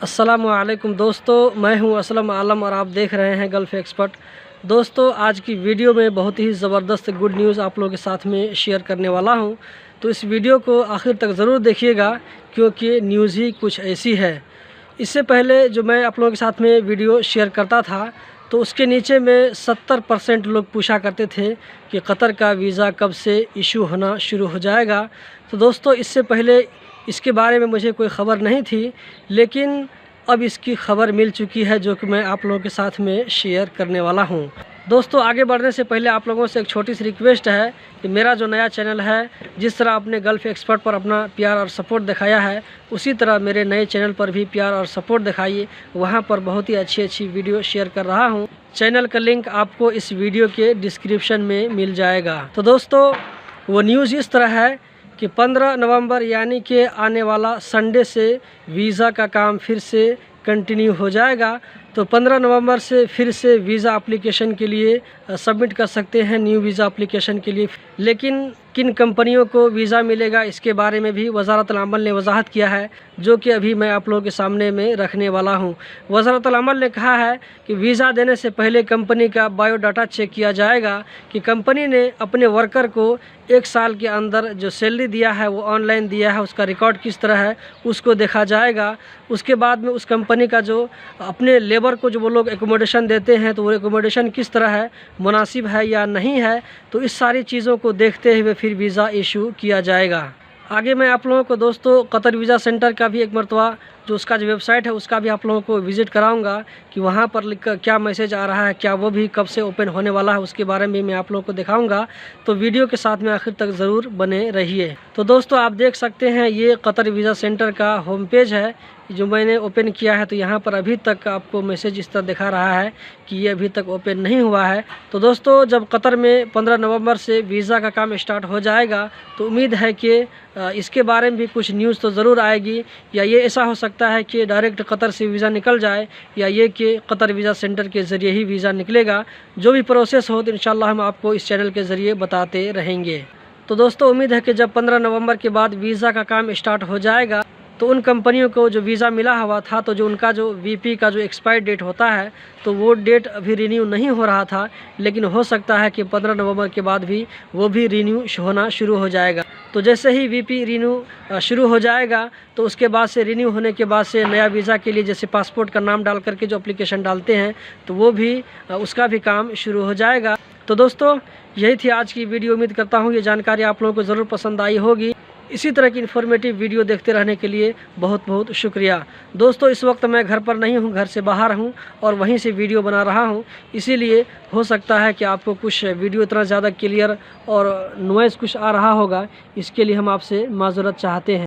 अस्सलामुअलैकुम दोस्तों, मैं हूं असलम आलम और आप देख रहे हैं गल्फ़ एक्सपर्ट। दोस्तों, आज की वीडियो में बहुत ही ज़बरदस्त गुड न्यूज़ आप लोगों के साथ में शेयर करने वाला हूं, तो इस वीडियो को आखिर तक ज़रूर देखिएगा क्योंकि न्यूज़ ही कुछ ऐसी है। इससे पहले जो मैं आप लोगों के साथ में वीडियो शेयर करता था तो उसके नीचे में 70% लोग पूछा करते थे कि कतर का वीज़ा कब से इशू होना शुरू हो जाएगा। तो दोस्तों, इससे पहले इसके बारे में मुझे कोई ख़बर नहीं थी, लेकिन अब इसकी ख़बर मिल चुकी है जो कि मैं आप लोगों के साथ में शेयर करने वाला हूं। दोस्तों, आगे बढ़ने से पहले आप लोगों से एक छोटी सी रिक्वेस्ट है कि मेरा जो नया चैनल है, जिस तरह आपने गल्फ़ एक्सपर्ट पर अपना प्यार और सपोर्ट दिखाया है, उसी तरह मेरे नए चैनल पर भी प्यार और सपोर्ट दिखाइए। वहां पर बहुत ही अच्छी वीडियो शेयर कर रहा हूं। चैनल का लिंक आपको इस वीडियो के डिस्क्रिप्शन में मिल जाएगा। तो दोस्तों, वो न्यूज़ इस तरह है कि 15 नवंबर यानी कि आने वाला संडे से वीज़ा का काम फिर से कंटिन्यू हो जाएगा। तो 15 नवंबर से फिर से वीज़ा एप्लीकेशन के लिए सबमिट कर सकते हैं, न्यू वीज़ा एप्लीकेशन के लिए। लेकिन किन कंपनियों को वीज़ा मिलेगा इसके बारे में भी वज़ारत अल-अमल ने वजाहत किया है, जो कि अभी मैं आप लोगों के सामने में रखने वाला हूं। वज़ारत अल-अमल ने कहा है कि वीज़ा देने से पहले कंपनी का बायोडाटा चेक किया जाएगा कि कंपनी ने अपने वर्कर को 1 साल के अंदर जो सैलरी दिया है वो ऑनलाइन दिया है, उसका रिकॉर्ड किस तरह है उसको देखा जाएगा। उसके बाद में उस कंपनी का जो अपने लेबर को जो वो लोग एकोमोडेशन देते हैं तो वो एकोमोडेशन किस तरह है, मुनासिब है या नहीं है, तो इस सारी चीज़ों को देखते हुए फिर वीज़ा इशू किया जाएगा। आगे मैं आप लोगों को दोस्तों कतर वीज़ा सेंटर का भी एक मरतबा जो उसका जो वेबसाइट है उसका भी आप लोगों को विज़िट कराऊंगा कि वहाँ पर लिखकर क्या मैसेज आ रहा है, क्या वो भी कब से ओपन होने वाला है, उसके बारे में मैं आप लोगों को दिखाऊंगा। तो वीडियो के साथ में आखिर तक ज़रूर बने रहिए। तो दोस्तों, आप देख सकते हैं ये कतर वीज़ा सेंटर का होम पेज है जो मैंने ओपन किया है। तो यहाँ पर अभी तक आपको मैसेज इस तरह दिखा रहा है कि ये अभी तक ओपन नहीं हुआ है। तो दोस्तों, जब कतर में 15 नवंबर से वीज़ा का काम स्टार्ट हो जाएगा तो उम्मीद है कि इसके बारे में भी कुछ न्यूज़ तो ज़रूर आएगी, या ये ऐसा हो सकता है कि डायरेक्ट कतर से वीज़ा निकल जाए, या ये कि कतर वीज़ा सेंटर के ज़रिए ही वीज़ा निकलेगा। जो भी प्रोसेस हो तो इंशाल्लाह हम आपको इस चैनल के ज़रिए बताते रहेंगे। तो दोस्तों, उम्मीद है कि जब 15 नवंबर के बाद वीज़ा का काम स्टार्ट हो जाएगा तो उन कंपनियों को जो वीज़ा मिला हुआ था, तो जो उनका जो वीपी का जो एक्सपायर डेट होता है तो वो डेट अभी रिन्यू नहीं हो रहा था, लेकिन हो सकता है कि 15 नवंबर के बाद भी वो भी रिन्यू होना शुरू हो जाएगा। तो जैसे ही वीपी रिन्यू शुरू हो जाएगा तो उसके बाद से रिन्यू होने के बाद से नया वीज़ा के लिए जैसे पासपोर्ट का नाम डाल करके जो एप्लीकेशन डालते हैं तो वो भी उसका भी काम शुरू हो जाएगा। तो दोस्तों, यही थी आज की वीडियो। उम्मीद करता हूँ ये जानकारी आप लोगों को ज़रूर पसंद आई होगी। इसी तरह की इन्फॉर्मेटिव वीडियो देखते रहने के लिए बहुत बहुत शुक्रिया। दोस्तों, इस वक्त मैं घर पर नहीं हूँ, घर से बाहर हूँ और वहीं से वीडियो बना रहा हूँ, इसीलिए हो सकता है कि आपको कुछ वीडियो इतना ज़्यादा क्लियर और नॉइज़ कुछ आ रहा होगा। इसके लिए हम आपसे माज़रत चाहते हैं।